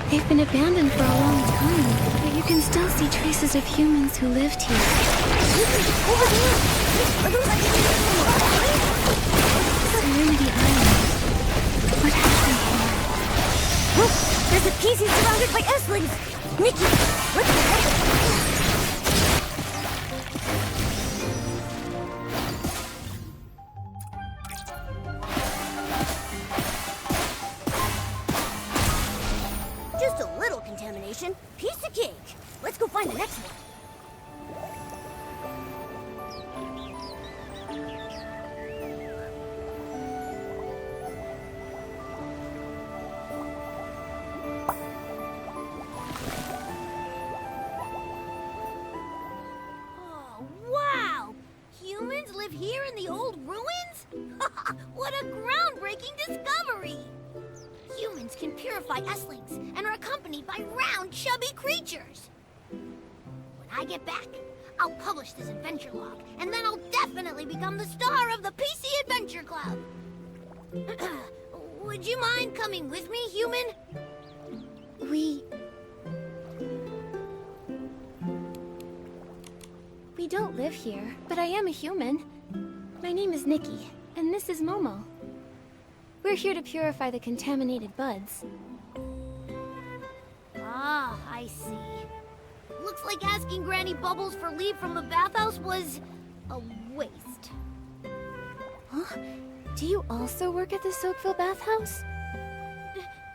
They've been abandoned for a long time, but you can still see traces of humans who lived here. Over there! Are those Serenity Island. What happened here? Look! There's a PC surrounded by S-lings! Nikki, let's go! Just a little contamination. Piece of cake. Let's go find the next one. Here in the old ruins? What a groundbreaking discovery! Humans can purify S-lings and are accompanied by round, chubby creatures. When I get back, I'll publish this adventure log, and then I'll definitely become the star of the PC Adventure Club. Would you mind coming with me, human? We don't live here, but I am a human. My name is Nikki, and this is Momo. We're here to purify the contaminated buds. Ah, I see. Looks like asking Granny Bubbles for leave from the bathhouse was a waste. Huh? Do you also work at the Soakville bathhouse?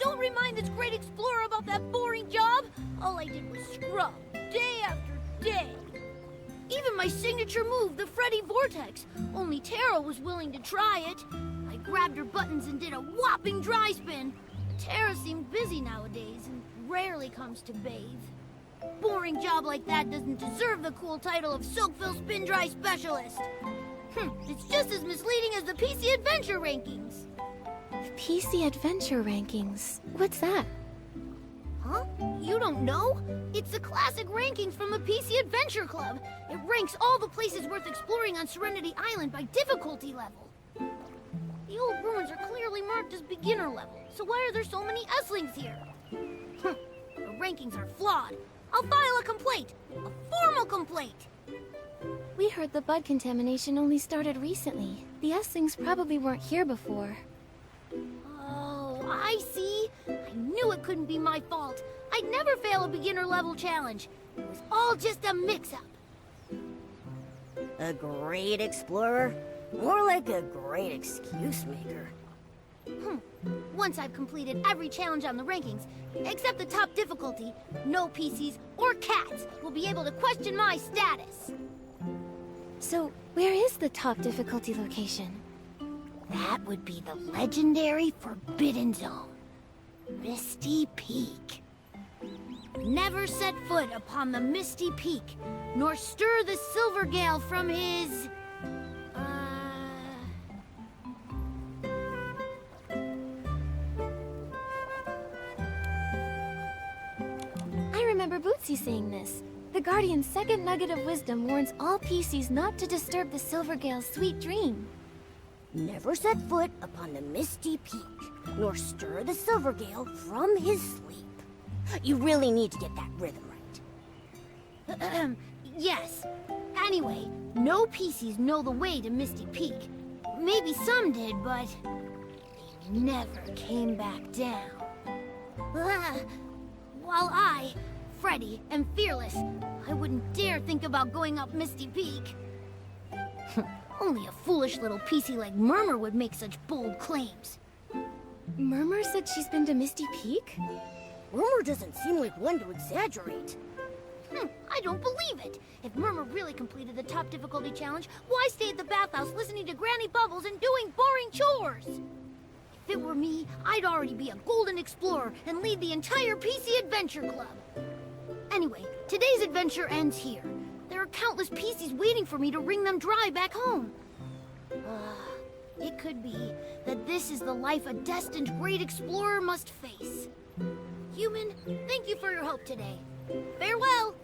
Don't remind this great explorer about that boring job. All I did was scrub, day after day. Even my signature move, the Freddy Vortex. Only Tara was willing to try it. I grabbed her buttons and did a whopping dry spin. Tara seemed busy nowadays and rarely comes to bathe. Boring job like that doesn't deserve the cool title of Soakville Spin Dry Specialist. It's just as misleading as the PC Adventure Rankings. PC Adventure Rankings? What's that? Huh? You don't know? It's the classic rankings from the PC Adventure Club. It ranks all the places worth exploring on Serenity Island by difficulty level. The old ruins are clearly marked as beginner level, so why are there so many S-lings here? The rankings are flawed. I'll file a complaint. A formal complaint. We heard the bud contamination only started recently. The S-lings probably weren't here before. Oh, I see. I knew it couldn't be my fault. I'd never fail a beginner level challenge. It was all just a mix-up. A great explorer? More like a great excuse maker. Once I've completed every challenge on the rankings, except the top difficulty, no PCs or cats will be able to question my status. So, where is the top difficulty location? That would be the legendary Forbidden Zone. Misty Peak. Never set foot upon the Misty Peak, nor stir the Silvergale from his... I remember Bootsy saying this. The Guardian's second nugget of wisdom warns all PCs not to disturb the Silvergale's sweet dream. Never set foot upon the Misty Peak, nor stir the Silvergale from his sleep. You really need to get that rhythm right. Yes. Anyway, no PCs know the way to Misty Peak. Maybe some did, but they never came back down. While I, Freddy, am fearless, I wouldn't dare think about going up Misty Peak. Only a foolish little PC like Murmur would make such bold claims. Murmur said she's been to Misty Peak? Murmur doesn't seem like one to exaggerate. I don't believe it. If Murmur really completed the top difficulty challenge, why stay at the bathhouse listening to Granny Bubbles and doing boring chores? If it were me, I'd already be a golden explorer and lead the entire PC Adventure Club. Anyway, today's adventure ends here. There are countless PCs waiting for me to wring them dry back home. It could be that this is the life a destined great explorer must face. Human, thank you for your help today. Farewell!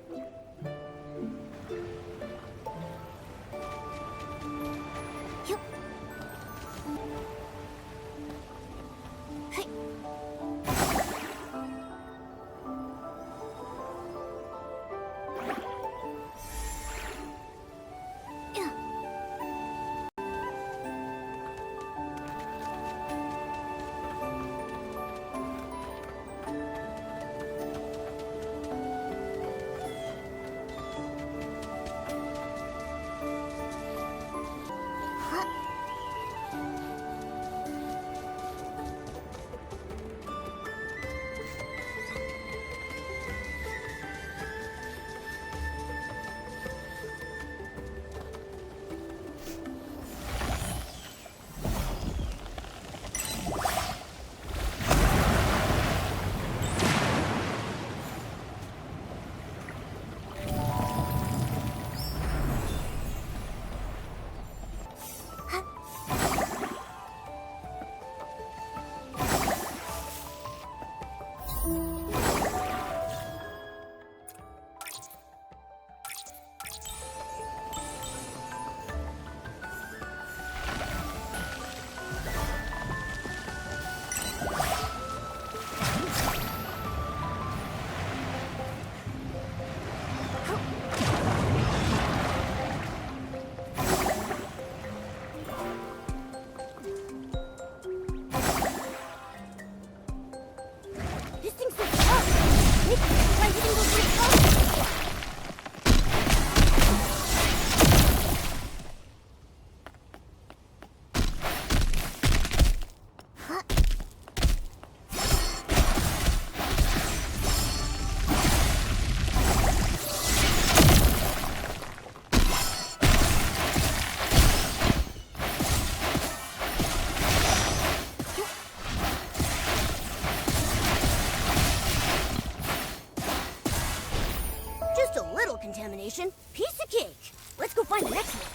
contamination. Piece of cake. Let's go find the next one.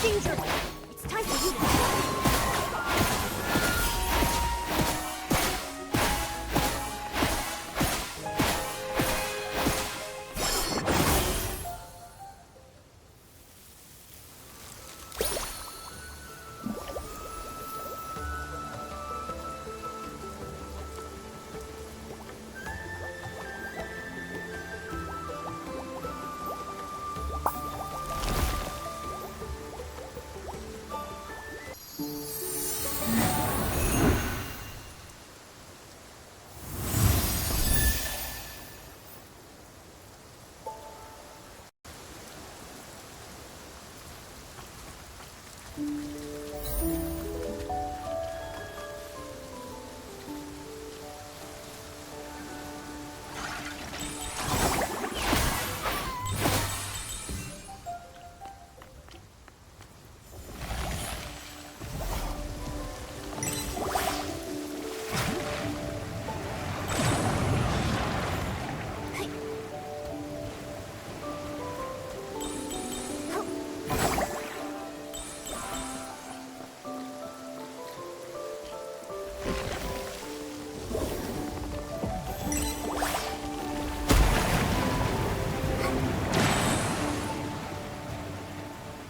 Danger! It's time for you to...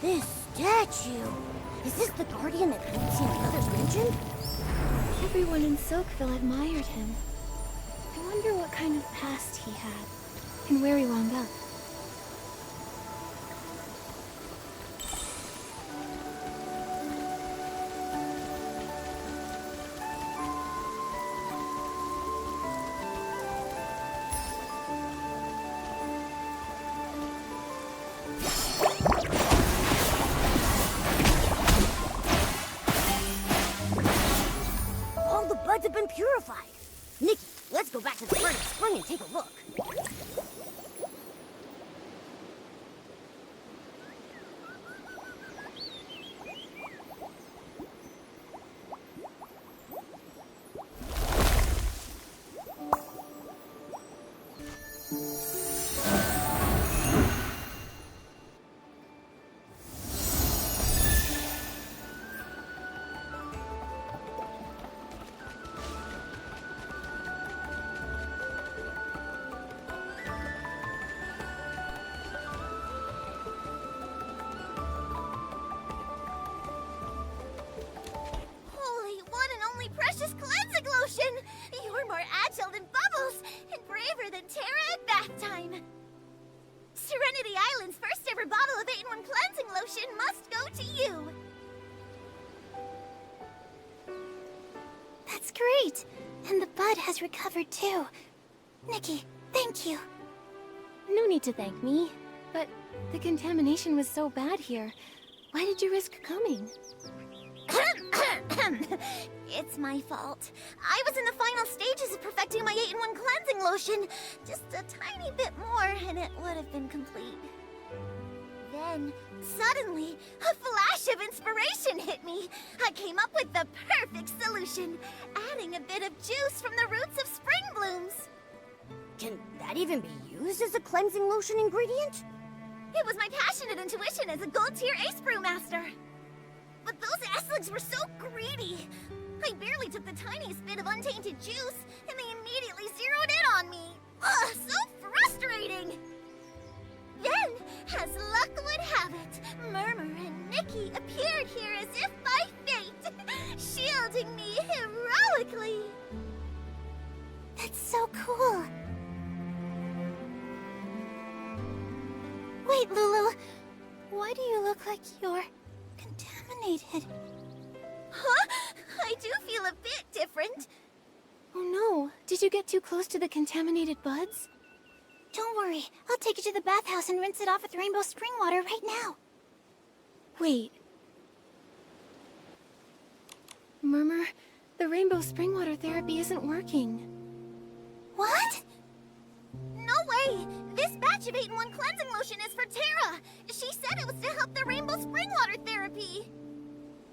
This statue! Is this the guardian that Bootsy and the others mentioned? Everyone in Silkville admired him. I wonder what kind of past he had, and where he wound up. Have been purified. Nikki, let's go back to the furnace spring and take a look. Precious cleansing lotion! You're more agile than Bubbles, and braver than Terra at bath time. Serenity Island's first ever bottle of 8-in-1 cleansing lotion must go to you. That's great! And the bud has recovered too. Nikki, thank you. No need to thank me, but the contamination was so bad here. Why did you risk coming? It's my fault. I was in the final stages of perfecting my 8-in-1 cleansing lotion. Just a tiny bit more and it would have been complete. Then, suddenly, a flash of inspiration hit me. I came up with the perfect solution, adding a bit of juice from the roots of spring blooms. Can that even be used as a cleansing lotion ingredient? It was my passionate intuition as a gold-tier ace brewmaster. But those Esligs were so greedy. I barely took the tiniest bit of untainted juice, and they immediately zeroed in on me. Ugh, so frustrating! Then, as luck would have it, Murmur and Nikki appeared here as if by fate, shielding me heroically. That's so cool. Wait, Lulu. Why do you look like you're contaminated? Huh? I do feel a bit different. Oh no. Did you get too close to the contaminated buds? Don't worry. I'll take you to the bathhouse and rinse it off with rainbow spring water right now. Wait. Murmur, the rainbow spring water therapy isn't working. What? No way! This batch of 8-in-1 cleansing lotion is for Tara! She said it was to help the rainbow spring water therapy!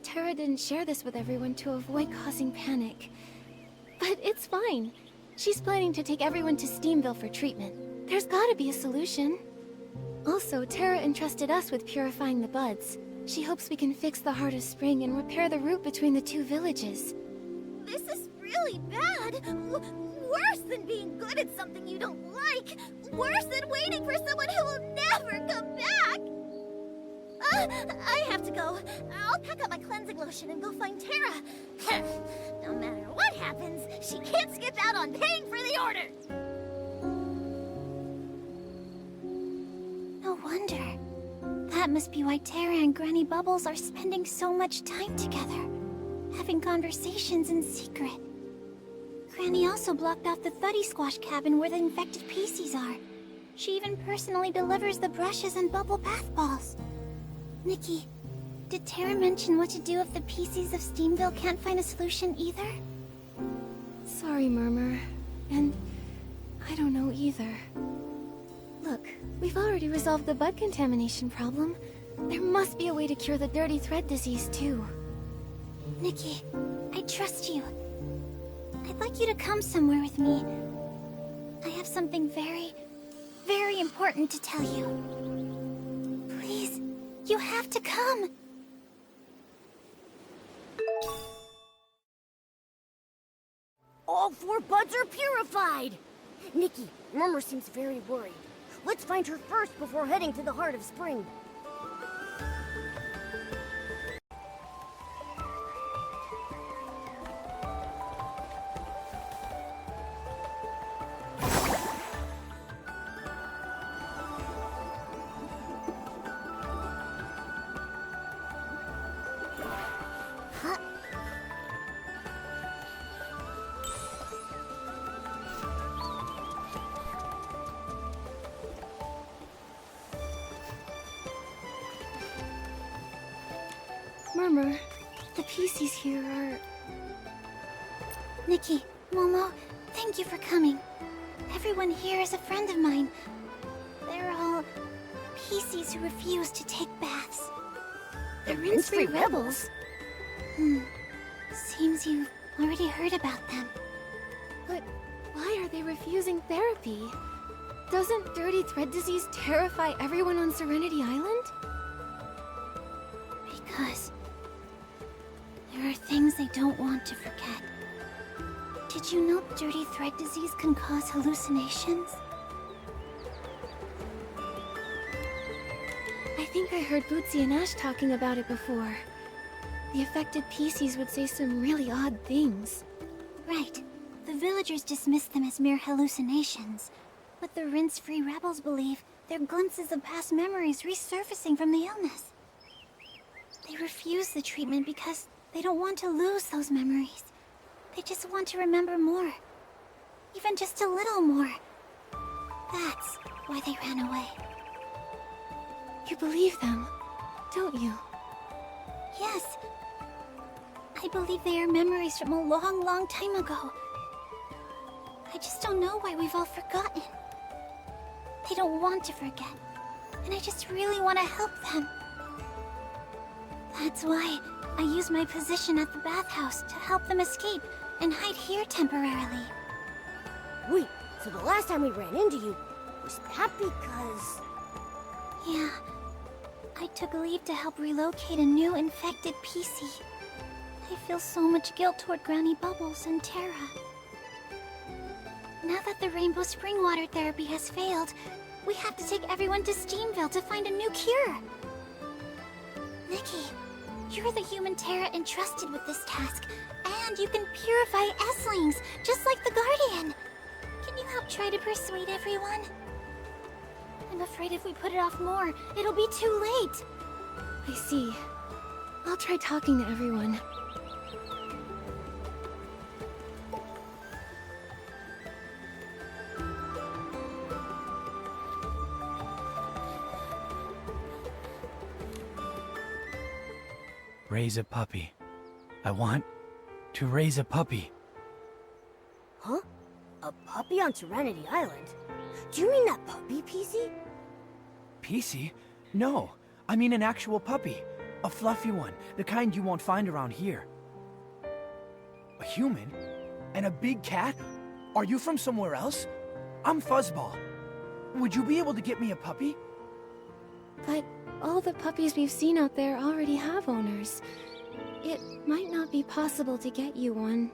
Tara didn't share this with everyone to avoid causing panic. But it's fine. She's planning to take everyone to Steamville for treatment. There's gotta be a solution. Also, Tara entrusted us with purifying the buds. She hopes we can fix the Heart of Spring and repair the route between the two villages. This is really bad! Worse than being good at something you don't like! Worse than waiting for someone who will never come back! I have to go. I'll pack up my cleansing lotion and go find Tara. No matter what happens, she can't skip out on paying for the order! No wonder. That must be why Tara and Granny Bubbles are spending so much time together, having conversations in secret. Granny also blocked off the Thuddy Squash cabin where the infected PCs are. She even personally delivers the brushes and bubble bath balls. Nikki, did Tara mention what to do if the PCs of Steamville can't find a solution either? Sorry, Murmur. And I don't know either. Look, we've already resolved the bud contamination problem. There must be a way to cure the dirty thread disease, too. Nikki, I trust you. I'd like you to come somewhere with me. I have something very, very important to tell you. Please, you have to come. All 4 buds are purified! Nikki, Murmur seems very worried. Let's find her first before heading to the Heart of Spring. Murmur, the PCs here are... Nikki, Momo, thank you for coming. Everyone here is a friend of mine. They're all PCs who refuse to take baths. The rinse-free rebels? Seems you've already heard about them. But why are they refusing therapy? Doesn't dirty thread disease terrify everyone on Serenity Island? Because there are things they don't want to forget. Did you know dirty thread disease can cause hallucinations? I think I heard Bootsy and Ash talking about it before. The affected PCs would say some really odd things. Right. The villagers dismiss them as mere hallucinations. But the rinse-free rebels believe they're glimpses of past memories resurfacing from the illness. They refuse the treatment because they don't want to lose those memories. They just want to remember more. Even just a little more. That's why they ran away. You believe them, don't you? Yes. I believe they are memories from a long, long time ago. I just don't know why we've all forgotten. They don't want to forget. and I just really want to help them. That's why I use my position at the bathhouse to help them escape and hide here temporarily. Wait, so the last time we ran into you, was that because... Yeah. I took leave to help relocate a new infected PC. I feel so much guilt toward Granny Bubbles and Terra. Now that the Rainbow Spring Water therapy has failed, we have to take everyone to Steamville to find a new cure. Nikki, you're the human Terra entrusted with this task, and you can purify Esslings, just like the Guardian. Can you help try to persuade everyone? I'm afraid if we put it off more, it'll be too late. I see. I'll try talking to everyone. Raise a puppy. I want to raise a puppy. Huh? A puppy on Serenity Island? Do you mean that puppy, PC? PC? No, I mean an actual puppy. A fluffy one, the kind you won't find around here. A human? And a big cat? Are you from somewhere else? I'm Fuzzball. Would you be able to get me a puppy? But all the puppies we've seen out there already have owners. It might not be possible to get you one.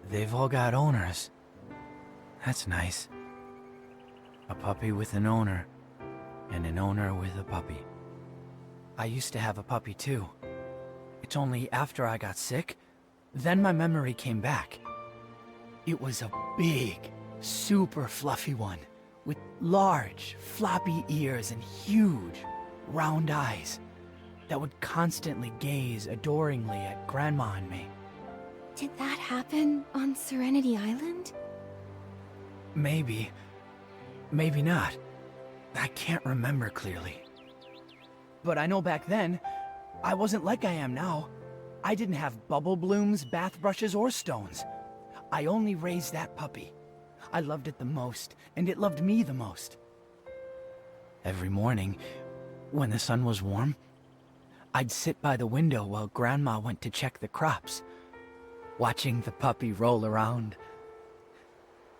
They've all got owners. That's nice. A puppy with an owner, and an owner with a puppy. I used to have a puppy too. It's only after I got sick, then my memory came back. It was a big, super fluffy one, with large, floppy ears and huge, round eyes that would constantly gaze adoringly at Grandma and me. Did that happen on Serenity Island? Maybe. Maybe not. I can't remember clearly. But I know back then, I wasn't like I am now. I didn't have bubble blooms, bath brushes, or stones. I only raised that puppy. I loved it the most, and it loved me the most. Every morning, when the sun was warm, I'd sit by the window while Grandma went to check the crops, watching the puppy roll around.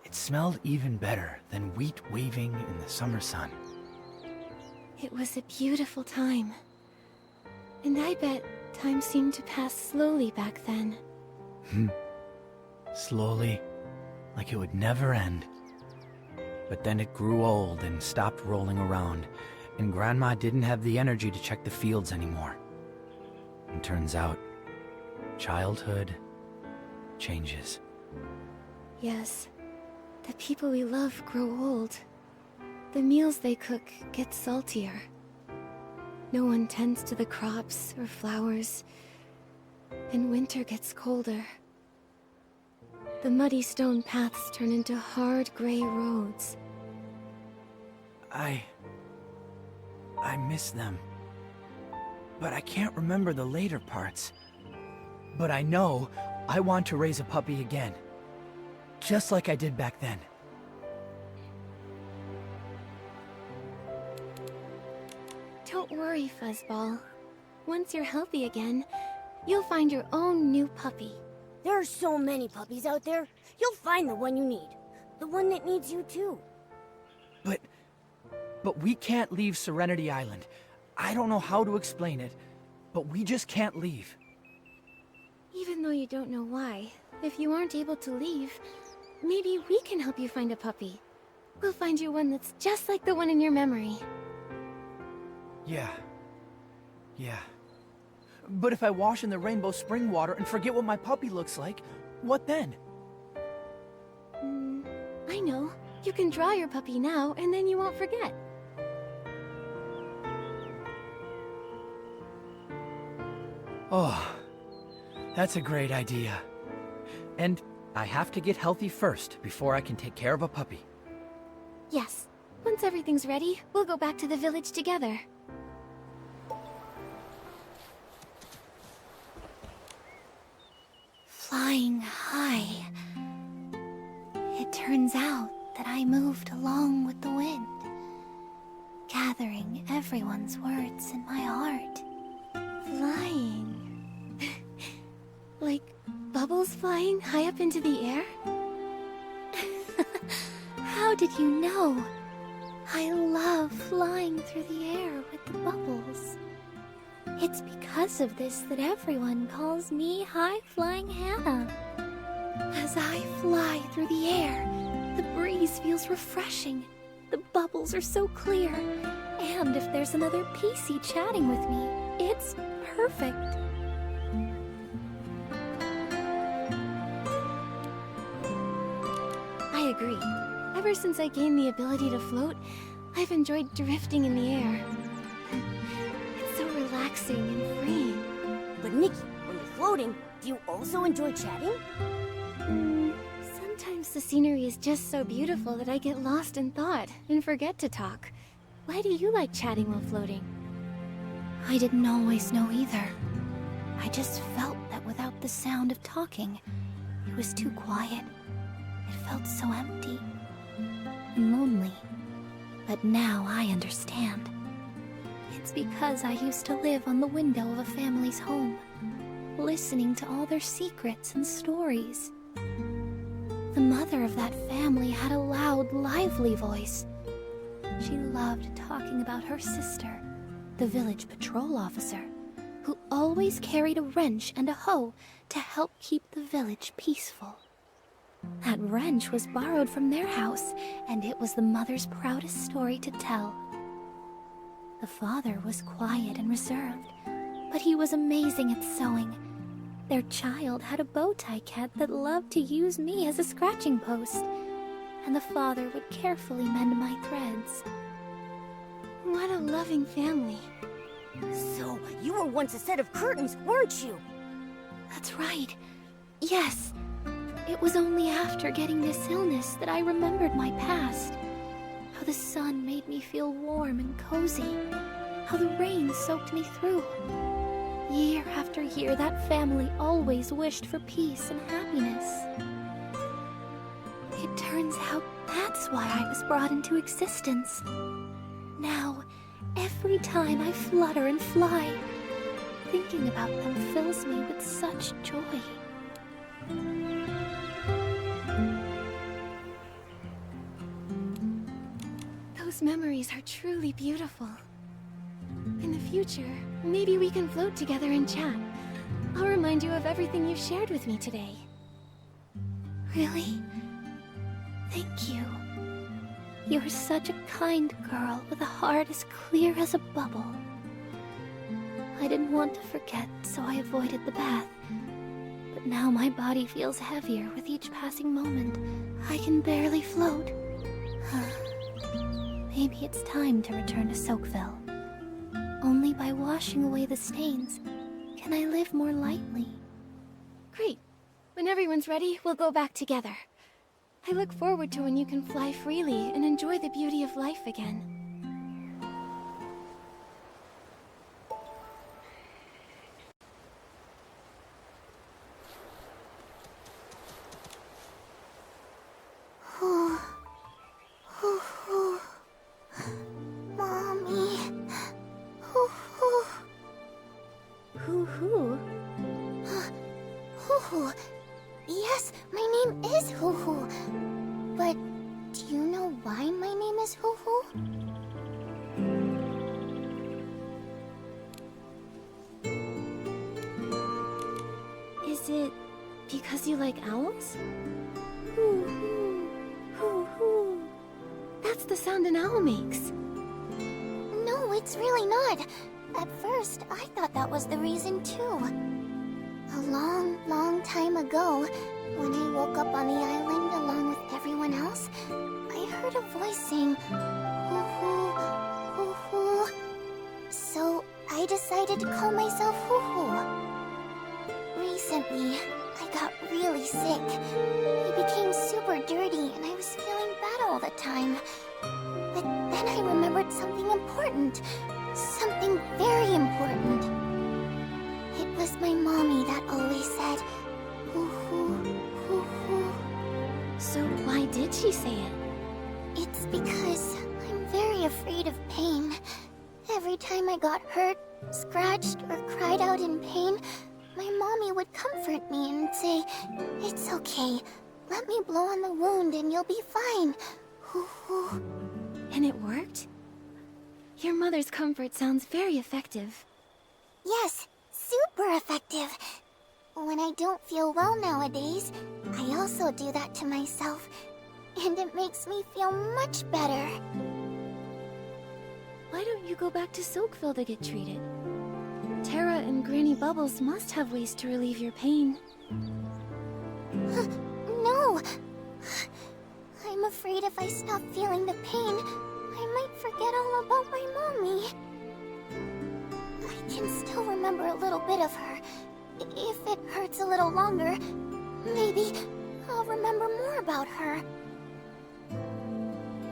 It smelled even better than wheat waving in the summer sun. It was a beautiful time. And I bet time seemed to pass slowly back then. Slowly, like it would never end. But then it grew old and stopped rolling around, and Grandma didn't have the energy to check the fields anymore. And turns out, childhood changes. Yes, the people we love grow old. The meals they cook get saltier. No one tends to the crops or flowers, and winter gets colder. The muddy stone paths turn into hard gray roads. I miss them. But I can't remember the later parts. But I know I want to raise a puppy again. Just like I did back then. Don't worry, Fuzzball. Once you're healthy again, you'll find your own new puppy. There are so many puppies out there. You'll find the one you need. The one that needs you too. But we can't leave Serenity Island. I don't know how to explain it, but we just can't leave. Even though you don't know why, if you aren't able to leave, maybe we can help you find a puppy. We'll find you one that's just like the one in your memory. Yeah. But if I wash in the Rainbow Spring water and forget what my puppy looks like, what then? I know. You can draw your puppy now, and then you won't forget. Oh, that's a great idea. And I have to get healthy first before I can take care of a puppy. Yes. Once everything's ready, we'll go back to the village together. Flying high. It turns out that I moved along with the wind, everyone's words in my heart. Flying. Like bubbles flying high up into the air? How did you know? I love flying through the air with the bubbles. It's because of this that everyone calls me High Flying Hannah. As I fly through the air, the breeze feels refreshing. The bubbles are so clear. And if there's another PC chatting with me, it's perfect. I agree. Ever since I gained the ability to float, I've enjoyed drifting in the air. It's so relaxing and freeing. But Nikki, when you're floating, do you also enjoy chatting? Sometimes the scenery is just so beautiful that I get lost in thought and forget to talk. Why do you like chatting while floating? I didn't always know either. I just felt that without the sound of talking, it was too quiet. It felt so empty and lonely. But now I understand. It's because I used to live on the window of a family's home, listening to all their secrets and stories. The mother of that family had a loud, lively voice. She loved talking about her sister, the village patrol officer, who always carried a wrench and a hoe to help keep the village peaceful. That wrench was borrowed from their house, and it was the mother's proudest story to tell. The father was quiet and reserved, but he was amazing at sewing. Their child had a bow tie cat that loved to use me as a scratching post, and the father would carefully mend my threads. What a loving family. So, you were once a set of curtains, weren't you? That's right. Yes. It was only after getting this illness that I remembered my past. How the sun made me feel warm and cozy. How the rain soaked me through. Year after year, that family always wished for peace and happiness. It turns out that's why I was brought into existence. Now, every time I flutter and fly, thinking about them fills me with such joy. Those memories are truly beautiful. In the future, maybe we can float together and chat. I'll remind you of everything you've shared with me today. Really? Thank you. You're such a kind girl with a heart as clear as a bubble. I didn't want to forget, so I avoided the bath. But now my body feels heavier with each passing moment. I can barely float. Maybe it's time to return to Soakville. Only by washing away the stains can I live more lightly. Great. When everyone's ready, we'll go back together. I look forward to when you can fly freely and enjoy the beauty of life again. Mommy. Hoo-hoo. Hoo-hoo. Yes, my name is Hoo-hoo. But do you know why my name is Hoo-hoo? Is it because you like owls? Hoo-hoo. Hoo-hoo. That's the sound an owl makes. No, it's really not. At first, I thought that was the reason too. A long, long time ago, when I woke up on the island along with everyone else, I heard a voice saying, "Hoo-hoo, hoo-hoo." So I decided to call myself Hoo-hoo. Recently, I got really sick. I became super dirty and I was feeling bad all the time. But then I remembered something important. Something very important. It was my mommy that always said, "Hoo-hoo, hoo-hoo." So why did she say it? It's because I'm very afraid of pain. Every I got hurt, scratched, or cried out in pain, my mommy would comfort me and say, "It's okay. Let me blow on the wound and you'll be fine." And it worked? Your mother's comfort sounds very effective. Yes, super effective. When I don't feel well nowadays, I also do that to myself, and it makes me feel much better. Why don't you go back to Silkville to get treated? Terra and Granny Bubbles must have ways to relieve your pain. No! I'm afraid if I stop feeling the pain, I might forget all about my mommy. I can still remember a little bit of her. If it hurts a little longer, maybe I'll remember more about her.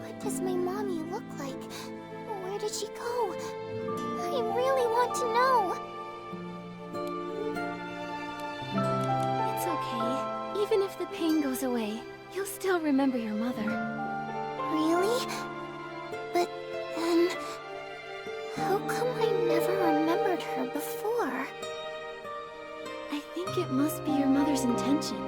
What does my mommy look like? Where did she go? I really want to know. It's okay. Even if the pain goes away, you'll still remember your mother. Really? But then, how come I never remembered her before? I think it must be your mother's intention.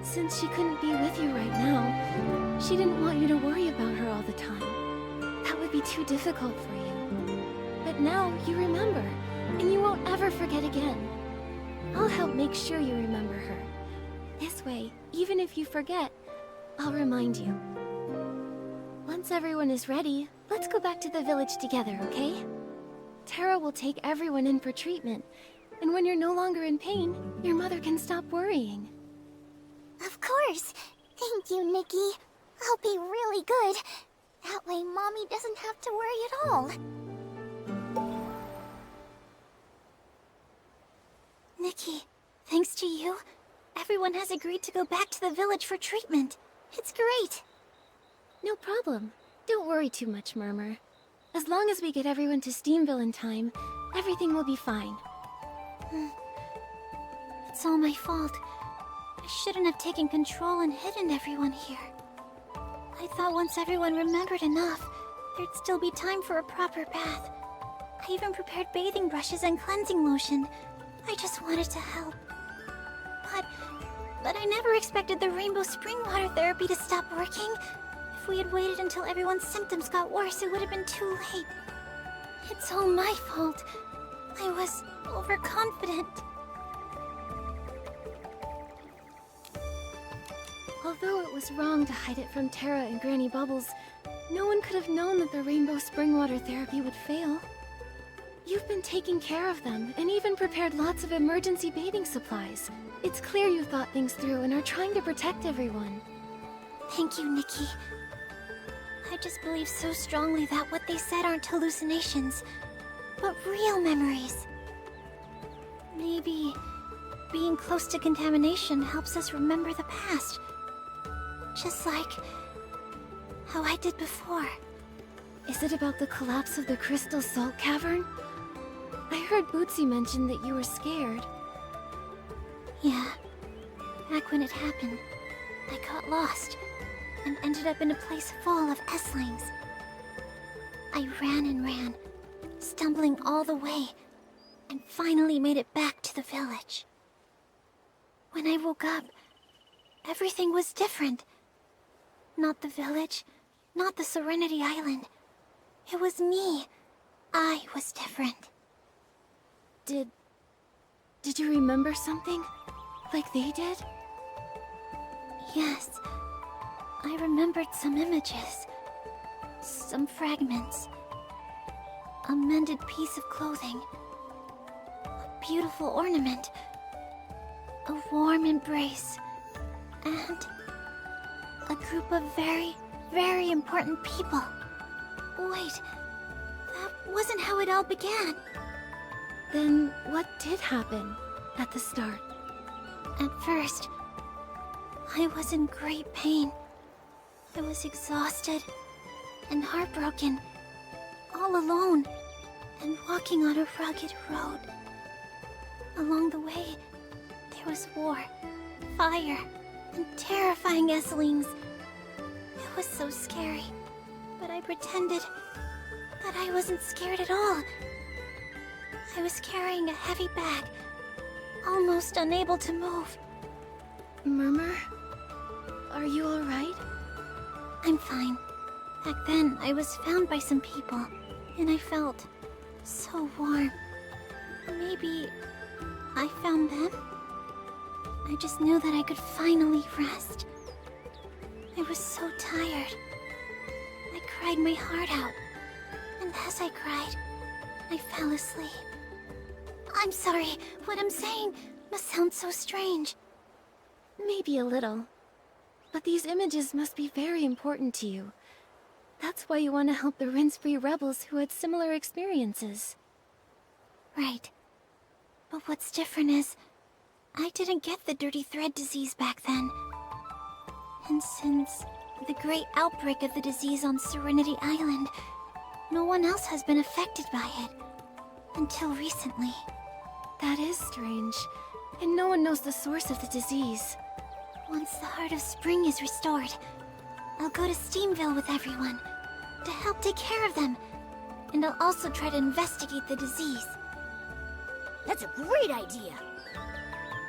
Since she couldn't be with you right now, she didn't want you to worry about her all the time. That would be too difficult for you. But now you remember, and you won't ever forget again. I'll help make sure you remember her. This way, even if you forget, I'll remind you. Once everyone is ready, let's go back to the village together, okay? Terra will take everyone in for treatment, and when you're no longer in pain, your mother can stop worrying. Of course. Thank you, Nikki. I'll be really good. That way Mommy doesn't have to worry at all. Nikki, thanks to you, everyone has agreed to go back to the village for treatment. It's great. No problem. Don't worry too much, Murmur. As long as we get everyone to Steamville in time, everything will be fine. It's all my fault. I shouldn't have taken control and hidden everyone here. I thought once everyone remembered enough, there'd still be time for a proper bath. I even prepared bathing brushes and cleansing lotion. I just wanted to help. But I never expected the rainbow spring water therapy to stop working. If we had waited until everyone's symptoms got worse, it would have been too late. It's all my fault. I was overconfident. Although it was wrong to hide it from Terra and Granny Bubbles, no one could have known that the rainbow spring water therapy would fail. You've been taking care of them, and even prepared lots of emergency bathing supplies. It's clear you thought things through and are trying to protect everyone. Thank you, Nikki. I just believe so strongly that what they said aren't hallucinations, but real memories. Maybe being close to contamination helps us remember the past. Just like how I did before. Is it about the collapse of the Crystal Salt Cavern? I heard Bootsy mention that you were scared. Yeah. Back when it happened, I got lost and ended up in a place full of Esslings. I ran and ran, stumbling all the way, and finally made it back to the village. When I woke up, everything was different. Not the village, not the Serenity Island. It was me. I was different. Did you remember something? Like they did? Yes. I remembered some images. Some fragments. A mended piece of clothing. A beautiful ornament. A warm embrace. And a group of very, very important people. Wait, that wasn't how it all began. Then what did happen at the start? At first, I was in great pain. I was exhausted and heartbroken, all alone, and walking on a rugged road. Along the way, there was war, fire, and terrifying Esslings. It was so scary, but I pretended that I wasn't scared at all. I was carrying a heavy bag, almost unable to move. Murmur? Are you alright? I'm fine. Back then, I was found by some people, and I felt so warm. Maybe I found them? I just knew that I could finally rest. I was so tired. I cried my heart out, and as I cried, I fell asleep. I'm sorry, what I'm saying must sound so strange. Maybe a little. But these images must be very important to you. That's why you want to help the rinse-free rebels who had similar experiences. Right. But what's different is, I didn't get the dirty thread disease back then. And since the great outbreak of the disease on Serenity Island, no one else has been affected by it. Until recently. That is strange. And no one knows the source of the disease. Once the Heart of Spring is restored, I'll go to Steamville with everyone to help take care of them. And I'll also try to investigate the disease. That's a great idea.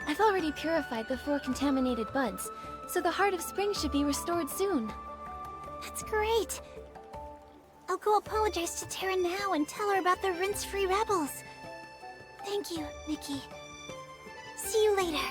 I've already purified the 4 contaminated buds, so the Heart of Spring should be restored soon. That's great! I'll go apologize to Terra now and tell her about the rinse-free rebels. Thank you, Nikki. See you later.